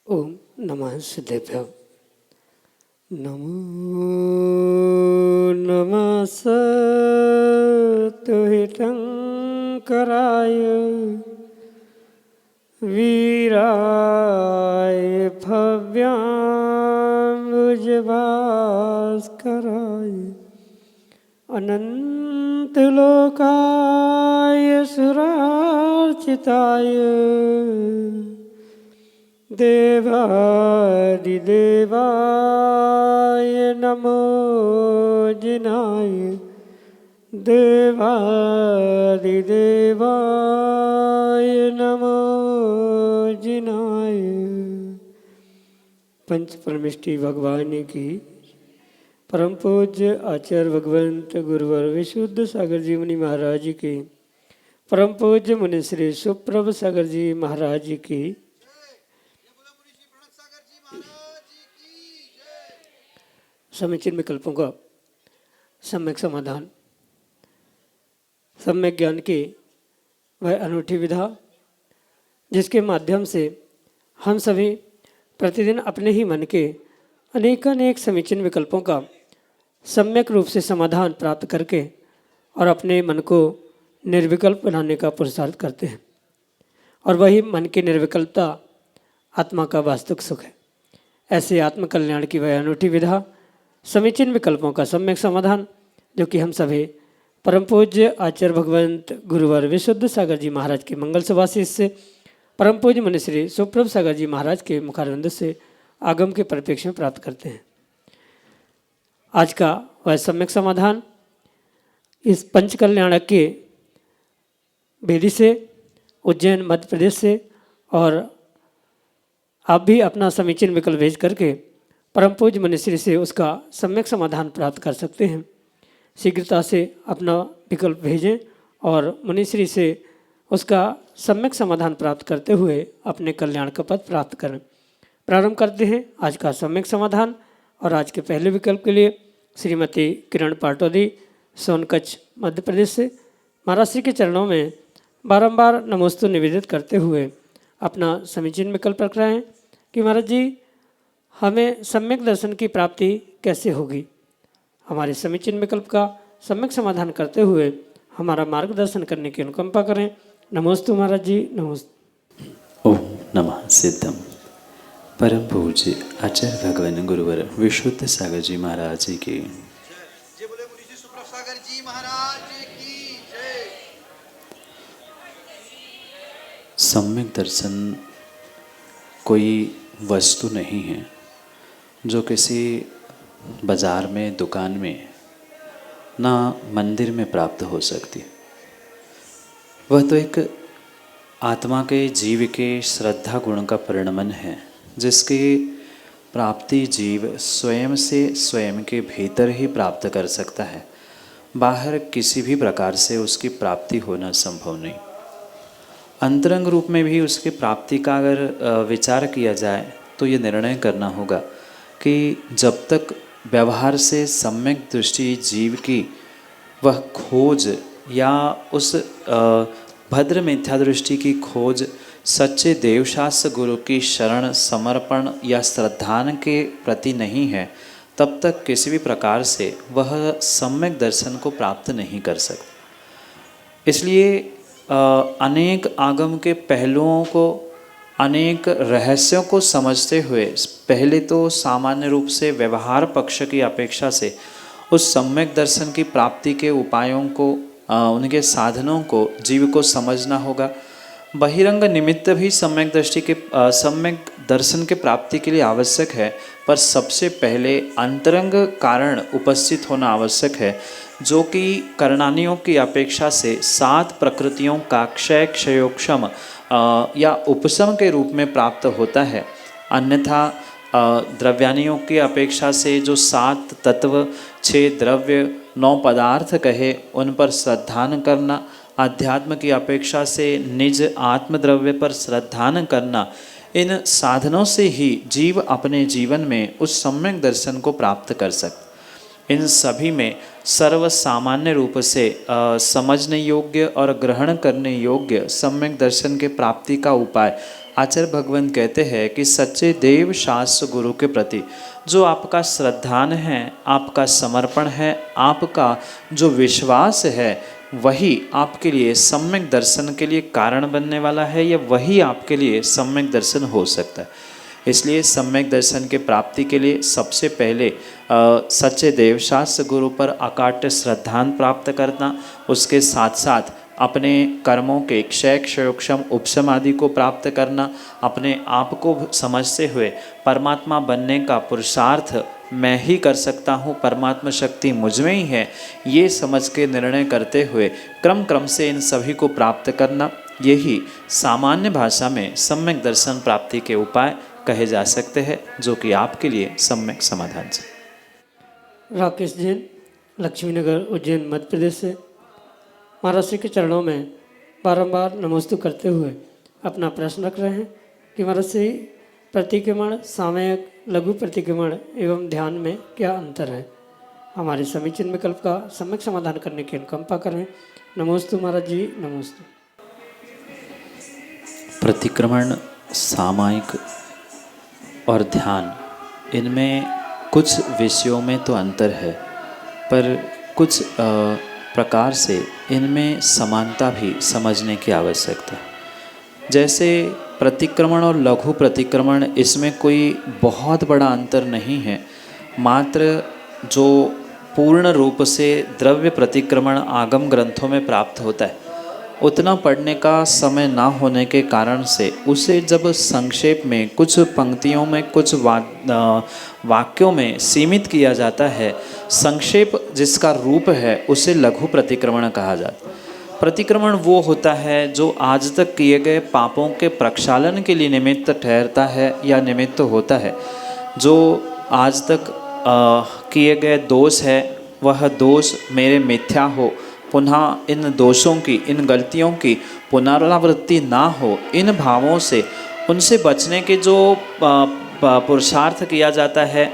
ओम नमः सिद्धेभ्यो। नमो नमः सत्तुहितंकराय वीराय भव्याम्बुजभास्कराय अनंतलोकाय सुरार्चिताय देवादिदेवाय नमो जिनाय देवादिदेवाय नमो जिनाय। पंच परमेष्टि भगवान की परम पूज्य आचार्य भगवंत गुरुवर विशुद्ध सागर जी मुनि महाराज की परम पूज्य मुनि श्री सुप्रभ सागर जी महाराज की समीचीन विकल्पों का सम्यक समाधान, सम्यक ज्ञान की वह अनूठी विधा जिसके माध्यम से हम सभी प्रतिदिन अपने ही मन के अनेक समीचीन विकल्पों का सम्यक रूप से समाधान प्राप्त करके और अपने मन को निर्विकल्प बनाने का पुरुषार्थ करते हैं। और वही मन की निर्विकल्पता आत्मा का वास्तविक सुख है। ऐसे आत्मकल्याण की वह अनूठी विधा समीचीन विकल्पों का सम्यक समाधान जो कि हम सभी परम पूज्य आचार्य भगवंत गुरुवर विशुद्ध सागर जी महाराज के मंगल सुभाषिष से परम पूज्य मुनि श्री सुप्रभ सागर जी महाराज के मुखारविंद से आगम के परिप्रेक्ष्य में प्राप्त करते हैं। आज का वह सम्यक समाधान इस पंचकल्याणक के बेदी से उज्जैन मध्य प्रदेश से, और आप भी अपना समीचीन विकल्प भेज करके परम पूज्य मुनिश्री से उसका सम्यक समाधान प्राप्त कर सकते हैं। शीघ्रता से अपना विकल्प भेजें और मुनिश्री से उसका सम्यक समाधान प्राप्त करते हुए अपने कल्याण का पद प्राप्त करें। प्रारंभ करते हैं आज का सम्यक समाधान। और आज के पहले विकल्प के लिए श्रीमती किरण पाटोदी सोनकच्छ मध्य प्रदेश से महाराज श्री के चरणों में बारंबार नमोस्तु निवेदित करते हुए अपना समीचीन विकल्प रख रहे हैं कि महाराज जी हमें सम्यक दर्शन की प्राप्ति कैसे होगी। हमारे समीचीन विकल्प का सम्यक समाधान करते हुए हमारा मार्गदर्शन करने की अनुकंपा करें। नमोस्तु महाराज जी, नमोस्तु। ओम नमः सिद्धम। परम पूज्य आचार्य भगवान गुरुवर विशुद्ध सागर जी महाराज जी की जय। बोले मुनि जी सुप्रभ सागर जी महाराज की जय। सम्यक दर्शन कोई वस्तु नहीं है जो किसी बाजार में, दुकान में, ना मंदिर में प्राप्त हो सकती। वह तो एक आत्मा के, जीव के श्रद्धा गुण का परिणमन है जिसकी प्राप्ति जीव स्वयं से स्वयं के भीतर ही प्राप्त कर सकता है। बाहर किसी भी प्रकार से उसकी प्राप्ति होना संभव नहीं। अंतरंग रूप में भी उसकी प्राप्ति का अगर विचार किया जाए तो ये निर्णय करना होगा कि जब तक व्यवहार से सम्यक दृष्टि जीव की वह खोज या उस भद्र मिथ्या दृष्टि की खोज सच्चे देवशास्त्र गुरु की शरण, समर्पण या श्रद्धान के प्रति नहीं है, तब तक किसी भी प्रकार से वह सम्यक दर्शन को प्राप्त नहीं कर सकता। इसलिए अनेक आगम के पहलुओं को, अनेक रहस्यों को समझते हुए पहले तो सामान्य रूप से व्यवहार पक्ष की अपेक्षा से उस सम्यक दर्शन की प्राप्ति के उपायों को, उनके साधनों को जीव को समझना होगा। बहिरंग निमित्त भी सम्यक दर्शन के प्राप्ति के लिए आवश्यक है, पर सबसे पहले अंतरंग कारण उपस्थित होना आवश्यक है जो कि करणानियों की अपेक्षा से 7 प्रकृतियों का क्षय क्षयोक्षम या उपशम के रूप में प्राप्त होता है। अन्यथा द्रव्यानियों की अपेक्षा से जो 7 तत्व, 6 द्रव्य, 9 पदार्थ कहे, उन पर श्रद्धा न करना, अध्यात्म की अपेक्षा से निज आत्मद्रव्य पर श्रद्धा न करना, इन साधनों से ही जीव अपने जीवन में उस सम्यक दर्शन को प्राप्त कर सकता। इन सभी में सर्व सामान्य रूप से समझने योग्य और ग्रहण करने योग्य सम्यक दर्शन के प्राप्ति का उपाय आचार्य भगवान कहते हैं कि सच्चे देव शास्त्र गुरु के प्रति जो आपका श्रद्धान है, आपका समर्पण है, आपका जो विश्वास है, वही आपके लिए सम्यक दर्शन के लिए कारण बनने वाला है, या वही आपके लिए सम्यक दर्शन हो सकता है। इसलिए सम्यक दर्शन के प्राप्ति के लिए सबसे पहले सच्चे देवशास्त्र गुरु पर अकाट्य श्रद्धान प्राप्त करना, उसके साथ साथ अपने कर्मों के क्षय क्षयोक्षम उपशम आदि को प्राप्त करना, अपने आप को समझते हुए परमात्मा बनने का पुरुषार्थ मैं ही कर सकता हूँ, परमात्मा शक्ति मुझ में ही है, ये समझ के निर्णय करते हुए क्रम क्रम से इन सभी को प्राप्त करना, यही सामान्य भाषा में सम्यक दर्शन प्राप्ति के उपाय कहे जा सकते हैं, जो कि आपके लिए सम्यक समाधान है। राकेश जैन, लक्ष्मीनगर, उज्जैन, मध्य प्रदेश से महाराज श्री के चरणों में बारंबार नमोस्तु करते हुए अपना प्रश्न रख रहे हैं कि महाराज श्री प्रतिक्रमण, सामयिक, लघु प्रतिक्रमण एवं ध्यान में क्या अंतर है। हमारे समीचीन विकल्प का सम्यक समाधान करने की अनुकंपा करें। नमोस्तु महाराज जी, नमोस्तु। प्रतिक्रमण, सामायिक और ध्यान, इनमें कुछ विषयों में तो अंतर है, पर कुछ प्रकार से इनमें समानता भी समझने की आवश्यकता है। जैसे प्रतिक्रमण और लघु प्रतिक्रमण, इसमें कोई बहुत बड़ा अंतर नहीं है, मात्र जो पूर्ण रूप से द्रव्य प्रतिक्रमण आगम ग्रंथों में प्राप्त होता है, उतना पढ़ने का समय ना होने के कारण से उसे जब संक्षेप में कुछ पंक्तियों में, कुछ वाक्यों में सीमित किया जाता है, संक्षेप जिसका रूप है उसे लघु प्रतिक्रमण कहा जाता है। प्रतिक्रमण वो होता है जो आज तक किए गए पापों के प्रक्षालन के लिए निमित्त ठहरता है या निमित्त होता है। जो आज तक किए गए दोष है, वह दोष मेरे मिथ्या हो, पुनः इन दोषों की, इन गलतियों की पुनरावृत्ति ना हो, इन भावों से, उनसे बचने के जो पुरुषार्थ किया जाता है,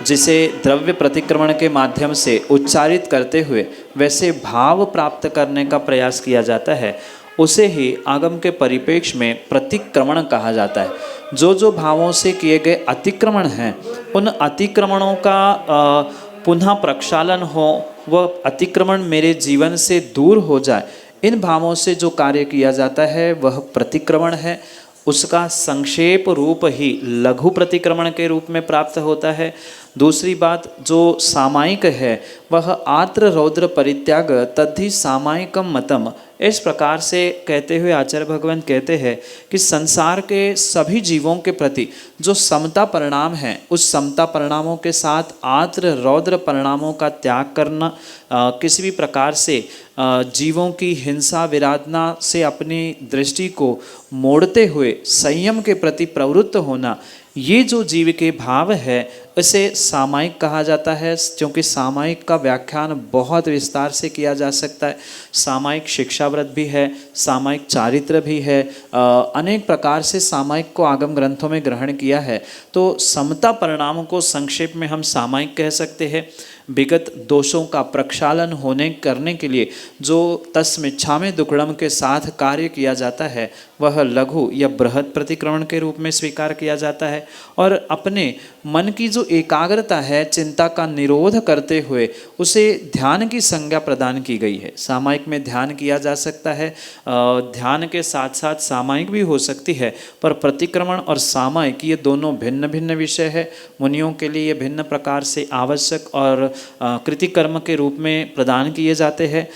जिसे द्रव्य प्रतिक्रमण के माध्यम से उच्चारित करते हुए वैसे भाव प्राप्त करने का प्रयास किया जाता है, उसे ही आगम के परिप्रेक्ष्य में प्रतिक्रमण कहा जाता है। जो जो भावों से किए गए अतिक्रमण हैं, उन अतिक्रमणों का पुनः प्रक्षालन हो, वह अतिक्रमण मेरे जीवन से दूर हो जाए, इन भावों से जो कार्य किया जाता है वह प्रतिक्रमण है। उसका संक्षेप रूप ही लघु प्रतिक्रमण के रूप में प्राप्त होता है। दूसरी बात, जो सामायिक है वह आत्र रौद्र परित्याग तद्धि सामायिकम मतम, इस प्रकार से कहते हुए आचार्य भगवान कहते हैं कि संसार के सभी जीवों के प्रति जो समता परिणाम है, उस समता परिणामों के साथ आत्र रौद्र परिणामों का त्याग करना, किसी भी प्रकार से जीवों की हिंसा विराधना से अपनी दृष्टि को मोड़ते हुए संयम के प्रति प्रवृत्त होना, ये जो जीव के भाव है इसे सामायिक कहा जाता है। क्योंकि सामायिक का व्याख्यान बहुत विस्तार से किया जा सकता है। सामायिक शिक्षाव्रत भी है, सामायिक चारित्र भी है, अनेक प्रकार से सामायिक को आगम ग्रंथों में ग्रहण किया है। तो समता परिणामों को संक्षेप में हम सामायिक कह सकते हैं। विगत दोषों का प्रक्षालन होने करने के लिए जो तस्मिच्छामि दुक्कडम के साथ कार्य किया जाता है वह लघु या बृहद प्रतिक्रमण के रूप में स्वीकार किया जाता है। और अपने मन की जो एकाग्रता है, चिंता का निरोध करते हुए उसे ध्यान की संज्ञा प्रदान की गई है। सामायिक में ध्यान किया जा सकता है, ध्यान के साथ साथ सामायिक भी हो सकती है, पर प्रतिक्रमण और सामायिक ये दोनों भिन्न भिन्न विषय है। मुनियों के लिए ये भिन्न प्रकार से आवश्यक और कृतिकर्म के रूप में प्रदान किए जाते हैं।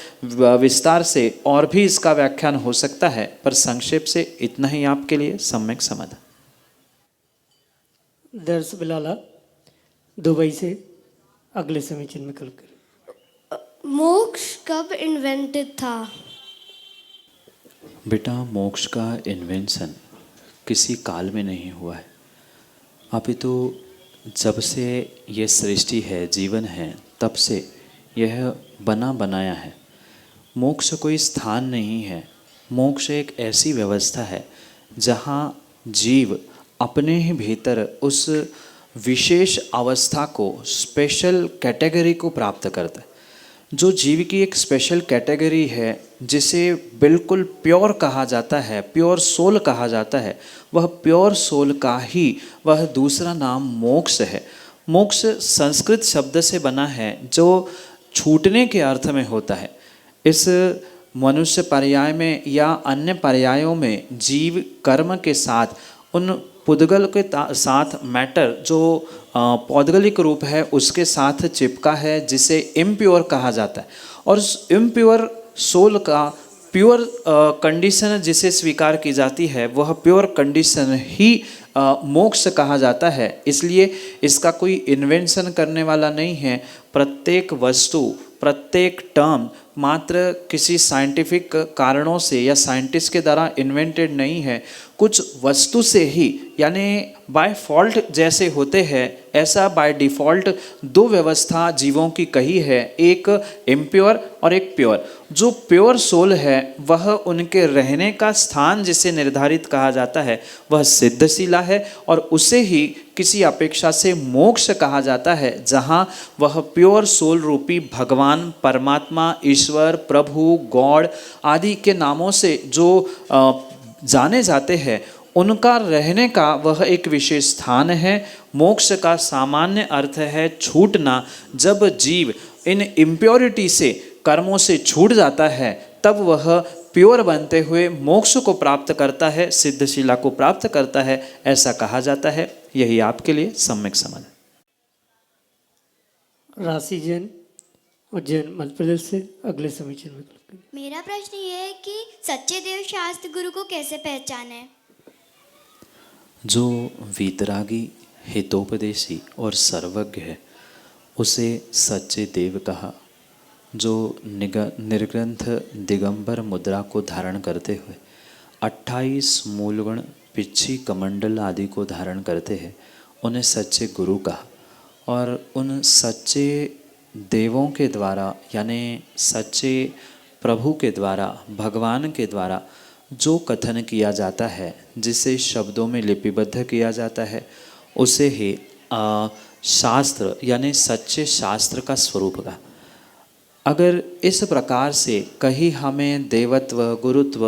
विस्तार से और भी इसका व्याख्यान हो सकता है, पर संक्षेप से इतना ही आपके लिए सम्यक समाधान। दर्श बिलाला, दुबई से अगले समीचीन विकल्प करें। मोक्ष कब इन्वेंटेड था? बेटा, मोक्ष का इन्वेंशन किसी काल में नहीं हुआ है। अभी तो जब से ये सृष्टि है, जीवन है, तब से यह बना बनाया है। मोक्ष कोई स्थान नहीं है। मोक्ष एक ऐसी व्यवस्था है जहाँ जीव अपने ही भीतर उस विशेष अवस्था को, स्पेशल कैटेगरी को प्राप्त करता है। जो जीव की एक स्पेशल कैटेगरी है, जिसे बिल्कुल प्योर कहा जाता है, प्योर सोल कहा जाता है, वह प्योर सोल का ही वह दूसरा नाम मोक्ष है। मोक्ष संस्कृत शब्द से बना है जो छूटने के अर्थ में होता है। इस मनुष्य पर्याय में या अन्य पर्यायों में जीव कर्म के साथ उन पुद्गल के साथ मैटर जो पौद्गलिक रूप है उसके साथ चिपका है, जिसे इम्प्योर कहा जाता है। और उस इम्प्योर सोल का प्योर कंडीशन जिसे स्वीकार की जाती है, वह प्योर कंडीशन ही मोक्ष कहा जाता है। इसलिए इसका कोई इन्वेंशन करने वाला नहीं है। प्रत्येक वस्तु, प्रत्येक टर्म मात्र किसी साइंटिफिक कारणों से या साइंटिस्ट के द्वारा इन्वेंटेड नहीं है। कुछ वस्तु से ही, यानी बाय फॉल्ट जैसे होते हैं, ऐसा बाय डिफ़ॉल्ट दो व्यवस्था जीवों की कही है, एक इम्प्योर और एक प्योर। जो प्योर सोल है वह उनके रहने का स्थान जिसे निर्धारित कहा जाता है वह सिद्धशिला है, और उसे ही किसी अपेक्षा से मोक्ष कहा जाता है, जहाँ वह प्योर सोल रूपी भगवान, परमात्मा, ईश्वर, प्रभु, गॉड आदि के नामों से जो जाने जाते हैं, उनका रहने का वह एक विशेष स्थान है। मोक्ष का सामान्य अर्थ है छूटना। जब जीव इन इम्प्योरिटी से, कर्मों से छूट जाता है, तब वह प्योर बनते हुए मोक्ष को प्राप्त करता है, सिद्धशिला को प्राप्त करता है, ऐसा कहा जाता है। यही आपके लिए सम्यक समझ। राशि जैन, उज्जैन, मध्य प्रदेश से अगले समीचीन विकल्प के लिए। मेरा प्रश्न ये है कि सच्चे देव शास्त्र गुरु को कैसे पहचाने? जो वीतरागी, हितोपदेशी और सर्वज्ञ है, उसे सच्चे देव कहा। जो निर्ग्रंथ दिगंबर मुद्रा को धारण करते हुए 28 मूलगुण, पिच्छी, कमंडल आदि को धारण करते हैं, उन्हें सच्चे गुरु कहा। और उन सच्चे देवों के द्वारा, यानी सच्चे प्रभु के द्वारा, भगवान के द्वारा जो कथन किया जाता है, जिसे शब्दों में लिपिबद्ध किया जाता है, उसे ही शास्त्र यानी सच्चे शास्त्र का स्वरूप का। अगर इस प्रकार से कहीं हमें देवत्व, गुरुत्व,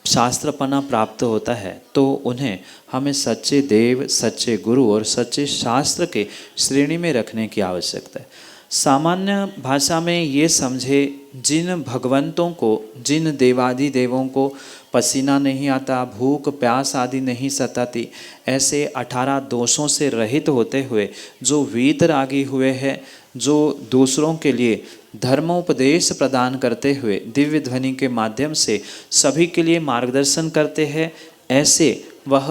शास्त्रपना प्राप्त होता है, तो उन्हें हमें सच्चे देव, सच्चे गुरु और सच्चे शास्त्र के श्रेणी में रखने की आवश्यकता है। सामान्य भाषा में ये समझे, जिन भगवंतों को, जिन देवादि देवों को पसीना नहीं आता, भूख प्यास आदि नहीं सताती, ऐसे 18 दोषों से रहित होते हुए जो वीतरागी हुए हैं, जो दूसरों के लिए धर्मोपदेश प्रदान करते हुए दिव्य ध्वनि के माध्यम से सभी के लिए मार्गदर्शन करते हैं, ऐसे वह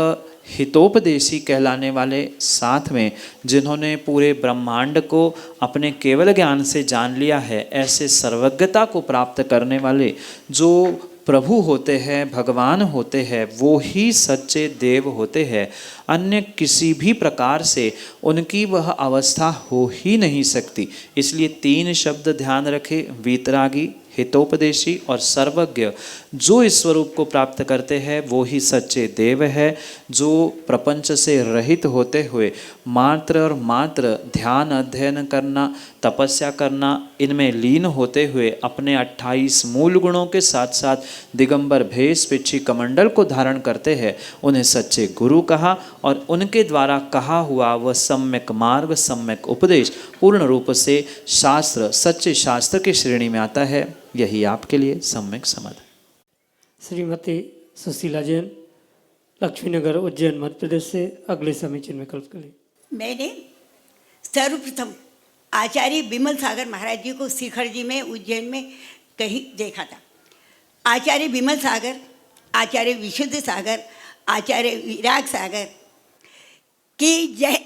हितोपदेशी कहलाने वाले, साथ में जिन्होंने पूरे ब्रह्मांड को अपने केवल ज्ञान से जान लिया है, ऐसे सर्वज्ञता को प्राप्त करने वाले जो प्रभु होते हैं, भगवान होते हैं, वो ही सच्चे देव होते हैं। अन्य किसी भी प्रकार से उनकी वह अवस्था हो ही नहीं सकती। इसलिए 3 शब्द ध्यान रखें, वीतरागी, हितोपदेशी और सर्वज्ञ। जो इस स्वरूप को प्राप्त करते हैं वो ही सच्चे देव है, जो प्रपंच से रहित होते हुए मात्र और मात्र ध्यान, अध्ययन करना, तपस्या करना, इनमें लीन होते हुए अपने 28 मूल गुणों के साथ साथ दिगंबर भेष, पिच्छी, कमंडल को धारण करते हैं, उन्हें सच्चे गुरु कहा। और उनके द्वारा कहा हुआ वह सम्यक मार्ग, सम्यक उपदेश पूर्ण रूप से शास्त्र, सच्चे शास्त्र की श्रेणी में आता है। यही आपके लिए सम्यक समझ। श्रीमती सुशीला जैन, लक्ष्मीनगर, उज्जैन, मध्य प्रदेश से अगले समीचीन विकल्प के लिए। मैंने सर्वप्रथम आचार्य विमल सागर महाराज जी को शिखर जी में, उज्जैन में कहीं देखा था। आचार्य विमल सागर, आचार्य विशुद्ध सागर, आचार्य विराग सागर की जय।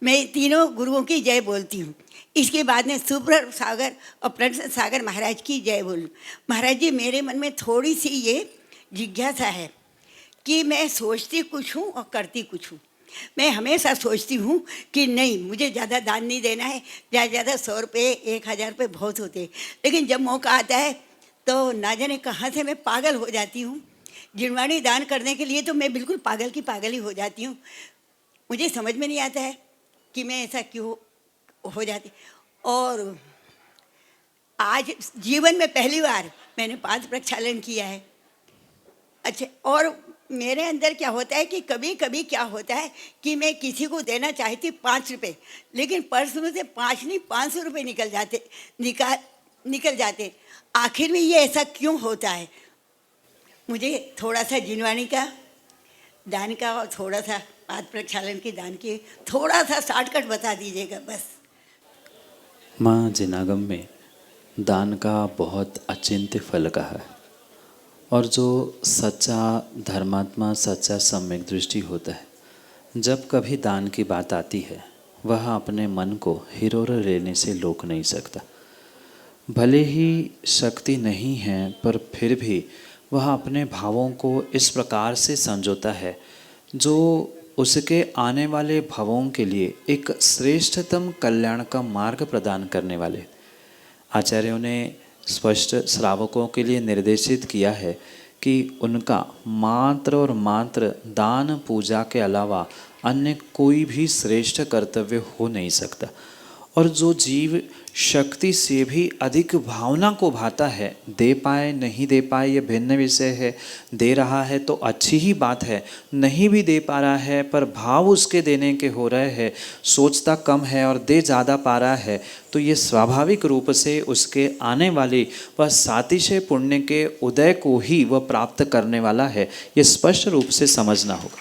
मैं तीनों गुरुओं की जय बोलती हूँ। इसके बाद में सुब्रत सागर और प्रणत सागर महाराज की जय बोलूं। महाराज जी, मेरे मन में थोड़ी सी ये जिज्ञासा है कि मैं सोचती कुछ हूँ और करती कुछ हूँ। मैं हमेशा सोचती हूँ कि नहीं, मुझे ज़्यादा दान नहीं देना है, ज़्यादा 100 रुपये 1000 रुपये बहुत होते हैं, लेकिन जब मौका आता है तो ना जाने कहाँ से मैं पागल हो जाती हूँ। जिनवाणी दान करने के लिए तो मैं बिल्कुल पागल की पागल ही हो जाती हूँ। मुझे समझ में नहीं आता है कि मैं ऐसा क्यों हो जाती। और आज जीवन में पहली बार मैंने पाद प्रक्षालन किया है। अच्छा, और मेरे अंदर क्या होता है कि कभी कभी क्या होता है कि मैं किसी को देना चाहती 5 रुपये, लेकिन पर्स में से 5 नहीं 500 रुपये निकल जाते। आखिर में ये ऐसा क्यों होता है? मुझे थोड़ा सा जिनवाणी का दान का और थोड़ा सा पाद प्रक्षालन के दान के थोड़ा सा शॉर्टकट बता दीजिएगा बस। माँ जिनागम में दान का बहुत अचिंत्य फल कहा है, और जो सच्चा धर्मात्मा, सच्चा सम्यक दृष्टि होता है, जब कभी दान की बात आती है वह अपने मन को हिरोर लेने से रोक नहीं सकता। भले ही शक्ति नहीं है पर फिर भी वह अपने भावों को इस प्रकार से संजोता है जो उसके आने वाले भावों के लिए एक श्रेष्ठतम कल्याण का मार्ग प्रदान करने वाले। आचार्यों ने स्पष्ट श्रावकों के लिए निर्देशित किया है कि उनका मात्र और मात्र दान पूजा के अलावा अन्य कोई भी श्रेष्ठ कर्तव्य हो नहीं सकता। और जो जीव शक्ति से भी अधिक भावना को भाता है, दे पाए नहीं दे पाए ये भिन्न विषय है, दे रहा है तो अच्छी ही बात है, नहीं भी दे पा रहा है पर भाव उसके देने के हो रहे हैं, सोचता कम है और दे ज़्यादा पा रहा है, तो ये स्वाभाविक रूप से उसके आने वाली वह सातिशय पुण्य के उदय को ही वह प्राप्त करने वाला है। ये स्पष्ट रूप से समझना होगा।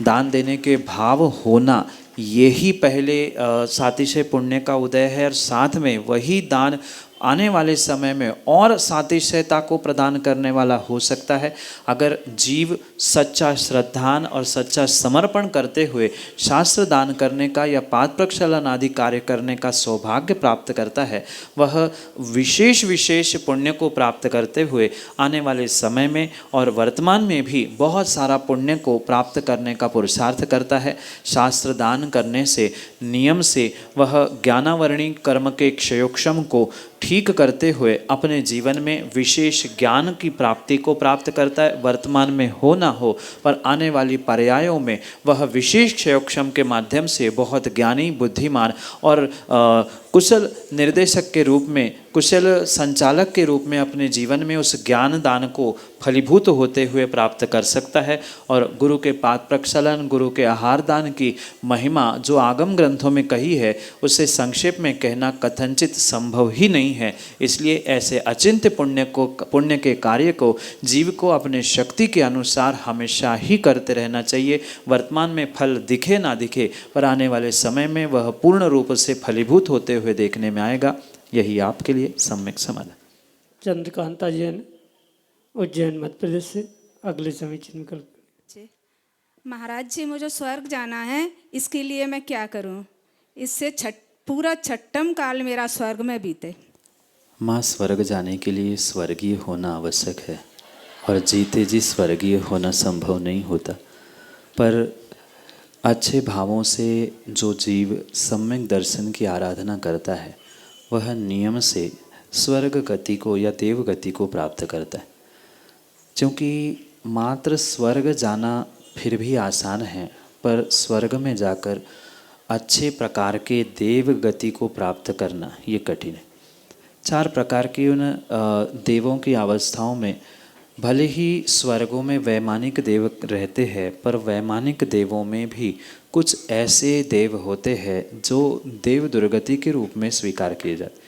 दान देने के भाव होना ये ही पहले सातिशय पुण्य का उदय है, और साथ में वही दान आने वाले समय में और सातिशयता को प्रदान करने वाला हो सकता है। अगर जीव सच्चा श्रद्धान और सच्चा समर्पण करते हुए शास्त्र दान करने का या पाद प्रक्षालन आदि कार्य करने का सौभाग्य प्राप्त करता है, वह विशेष पुण्य को प्राप्त करते हुए आने वाले समय में और वर्तमान में भी बहुत सारा पुण्य को प्राप्त करने का पुरुषार्थ करता है। शास्त्र दान करने से, नियम से वह ज्ञानावरणी कर्म के क्षयोक्षम को ठीक करते हुए अपने जीवन में विशेष ज्ञान की प्राप्ति को प्राप्त करता है। वर्तमान में हो ना हो पर आने वाली पर्यायों में वह विशेष क्षयोक्षम के माध्यम से बहुत ज्ञानी, बुद्धिमान और कुशल निर्देशक के रूप में, कुशल संचालक के रूप में अपने जीवन में उस ज्ञान दान को फलीभूत होते हुए प्राप्त कर सकता है। और गुरु के पाद प्रक्षालन, गुरु के आहार दान की महिमा जो आगम ग्रंथों में कही है, उसे संक्षेप में कहना कथनचित संभव ही नहीं है। इसलिए ऐसे अचिंत्य पुण्य के कार्य को जीव को अपने शक्ति के अनुसार हमेशा ही करते रहना चाहिए। वर्तमान में फल दिखे ना दिखे पर आने वाले समय में वह पूर्ण रूप से फलीभूत होते हुए देखने में आएगा। यही आपके लिए सम्यक समाधान। चंद्रकांता जैन, उज्जैन मध्य प्रदेश से अगले समीचीन विकल्प। महाराज जी, मुझे स्वर्ग जाना है, इसके लिए मैं क्या करूं? इससे पूरा छठम काल मेरा स्वर्ग में बीते। माँ, स्वर्ग जाने के लिए स्वर्गीय होना आवश्यक है और जीते जी स्वर्गीय होना संभव नहीं होता। पर अच्छे भावों से जो जीव सम्यक दर्शन की आराधना करता है वह नियम से स्वर्ग गति को या देव गति को प्राप्त करता है। क्योंकि मात्र स्वर्ग जाना फिर भी आसान है, पर स्वर्ग में जाकर अच्छे प्रकार के देव गति को प्राप्त करना ये कठिन है। 4 प्रकार की उन देवों की अवस्थाओं में भले ही स्वर्गों में वैमानिक देव रहते हैं, पर वैमानिक देवों में भी कुछ ऐसे देव होते हैं जो देव दुर्गति के रूप में स्वीकार किए जाते।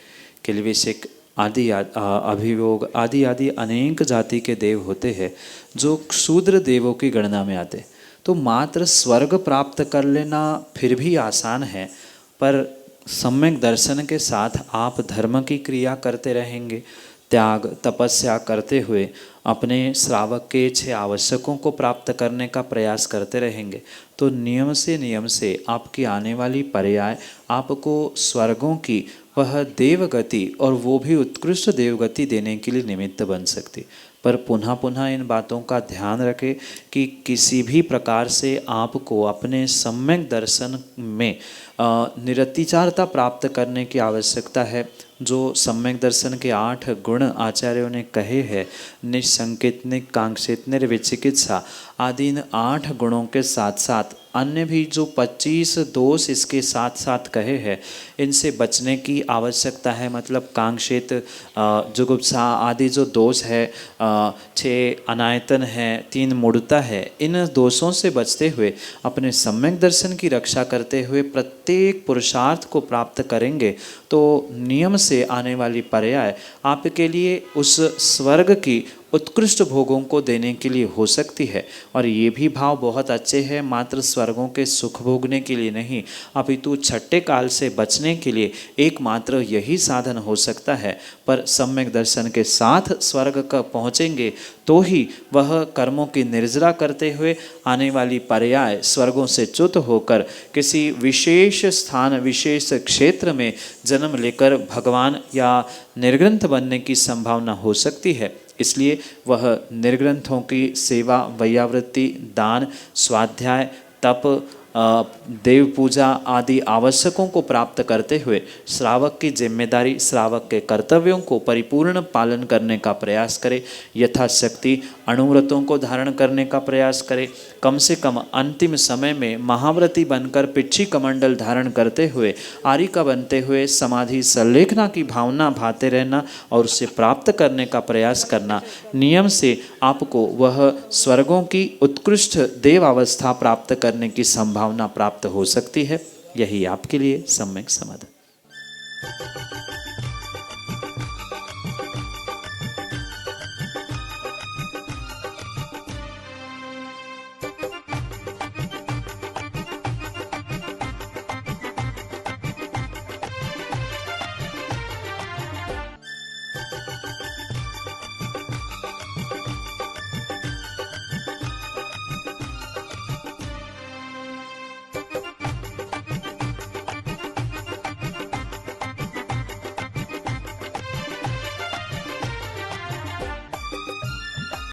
किलविषिक आदि अभियोग आदि अनेक जाति के देव होते हैं जो शूद्र देवों की गणना में आते। तो मात्र स्वर्ग प्राप्त कर लेना फिर भी आसान है, पर सम्यक दर्शन के साथ आप धर्म की क्रिया करते रहेंगे, त्याग तपस्या करते हुए अपने श्रावक के 6 आवश्यकों को प्राप्त करने का प्रयास करते रहेंगे, तो नियम से आपकी आने वाली पर्याय आपको स्वर्गों की वह देवगति और वो भी उत्कृष्ट देवगति देने के लिए निमित्त बन सकती। पर पुनः पुनः इन बातों का ध्यान रखें कि किसी भी प्रकार से आपको अपने सम्यक दर्शन में निरतिचारता प्राप्त करने की आवश्यकता है। जो सम्यक दर्शन के 8 गुण आचार्यों ने कहे हैं, निशंकित, निकांक्षित, निर्विचिकित्सा आदि इन 8 गुणों के साथ साथ अन्य भी जो 25 दोष इसके साथ साथ कहे हैं, इनसे बचने की आवश्यकता है। मतलब कांक्षित, जुगुप्सा आदि जो दोष है, 6 अनायतन है, 3 मूढ़ता है, इन दोषों से बचते हुए अपने सम्यक दर्शन की रक्षा करते हुए प्रत्येक पुरुषार्थ को प्राप्त करेंगे तो नियम से आने वाली पर्याय आपके लिए उस स्वर्ग की उत्कृष्ट भोगों को देने के लिए हो सकती है। और ये भी भाव बहुत अच्छे हैं, मात्र स्वर्गों के सुख भोगने के लिए नहीं, अपितु छठे काल से बचने के लिए एकमात्र यही साधन हो सकता है। पर सम्यक दर्शन के साथ स्वर्ग का पहुँचेंगे तो ही वह कर्मों की निर्जरा करते हुए आने वाली पर्याय स्वर्गों से च्युत होकर किसी विशेष स्थान, विशेष क्षेत्र में जन्म लेकर भगवान या निर्ग्रंथ बनने की संभावना हो सकती है। इसलिए वह निर्ग्रंथों की सेवा, वैयावृत्ति, दान, स्वाध्याय, तप, देव पूजा आदि आवश्यकों को प्राप्त करते हुए श्रावक की जिम्मेदारी, श्रावक के कर्तव्यों को परिपूर्ण पालन करने का प्रयास करे। यथाशक्ति अणुव्रतों को धारण करने का प्रयास करे। कम से कम अंतिम समय में महाव्रती बनकर पिच्छी कमंडल धारण करते हुए, आरिका बनते हुए समाधि संलेखना की भावना भाते रहना और उसे प्राप्त करने का प्रयास करना। नियम से आपको वह स्वर्गों की उत्कृष्ट देव अवस्था प्राप्त करने की संभावना प्राप्त हो सकती है। यही आपके लिए सम्यक समाधान।